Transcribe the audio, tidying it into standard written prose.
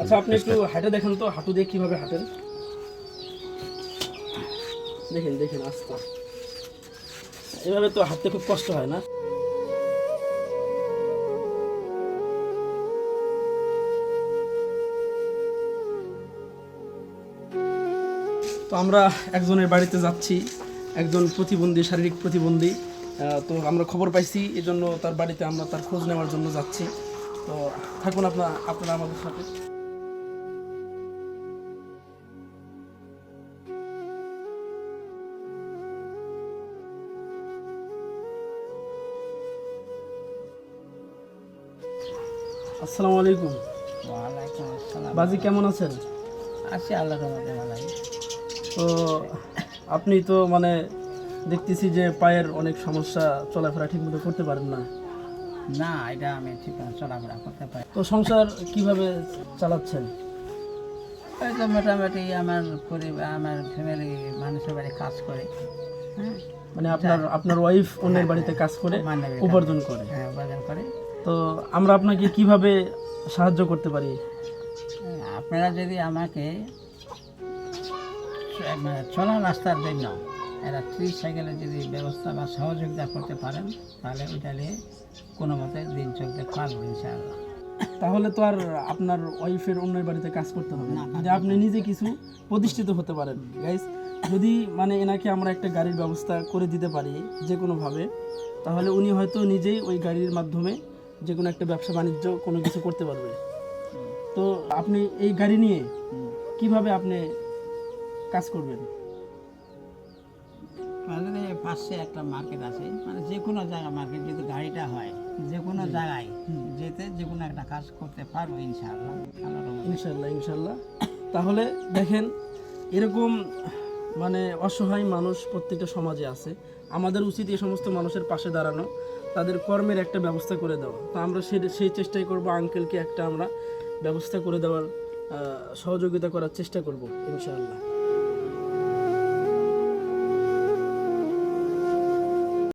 আচ্ছা আপনি একটু হাঁটে দেখেন তো, হাঁটু দিয়ে কিভাবে হাঁটেন দেখেন, দেখেন আস্তে। এভাবে তো হাঁটতে খুব কষ্ট হয় না? তো আমরা একজনের বাড়িতে যাচ্ছি, একজন প্রতিবন্ধী, শারীরিক প্রতিবন্ধী। তো আমরা খবর পাইছি, এই জন্য তার বাড়িতে আমরা তার খোঁজ নেওয়ার জন্য যাচ্ছি। তো থাকুন আপনারা আমাদের সাথে। আসসালামু আলাইকুম। ওয়ালাইকুম আসসালাম। বাজি কেমন আছেন? আছি আল্লাহর রহমতে ভালো। তো আপনি তো মানে দেখতেছি যে পায়ের অনেক সমস্যা, চলাফেরা ঠিকমতো করতে পারেন না। না, এটা আমি ঠিক চলাফেরা করতে পারি। তো সংসার কিভাবে চালাচ্ছেন? এই তো মোটামুটি আমার পরিবার, আমার ফ্যামিলি মানুষের বাড়ি কাজ করে। হ্যাঁ, মানে আপনার ওয়াইফ অন্যের বাড়িতে কাজ করে মান্যের বাড়ি উপার্জন করে। হ্যাঁ, উপার্জন করে। তো আমরা আপনাকে কিভাবে সাহায্য করতে পারি? আপনারা যদি আমাকে মানে চলা রাস্তার জন্য একটা ট্রিসাইকেলের যদি ব্যবস্থা বা সহযোগিতা করতে পারেন, তাহলে ওইটা নিয়ে কোনো মতে দিন চলতে পারবো ইনশাআল্লাহ। তাহলে তো আর আপনার ওয়াইফের অন্যের বাড়িতে কাজ করতে হবে না, যদি আপনি নিজে কিছু প্রতিষ্ঠিত হতে পারেন। গাইস, যদি মানে এনাকে আমরা একটা গাড়ির ব্যবস্থা করে দিতে পারি যে কোনোভাবে, তাহলে উনি হয়তো নিজেই ওই গাড়ির মাধ্যমে যে কোনো একটা ব্যবসা বাণিজ্য কোনো কিছু করতে পারবে। তো আপনি এই গাড়ি নিয়ে কিভাবে আপনি কাজ করবেন? আমাদের এই পাশে একটা মার্কেট আছে, মানে যে কোনো জায়গা মার্কেট, যদি গাড়িটা হয় যে কোনো জায়গায় যেতে যে কোনো একটা কাজ করতে পারবো ইনশাআল্লাহ। ইনশাল্লাহ, ইনশাল্লাহ। তাহলে দেখেন, এরকম মানে অসহায় মানুষ প্রত্যেকটা সমাজে আছে। আমাদের উচিত এই সমস্ত মানুষের পাশে দাঁড়ানো, তাদের কর্মের একটা ব্যবস্থা করে দেওয়া। তো আমরা সেই চেষ্টাই করব, আঙ্কেলকে একটা আমরা ব্যবস্থা করে দেওয়ার সহযোগিতা করার চেষ্টা করব ইনশাআল্লাহ।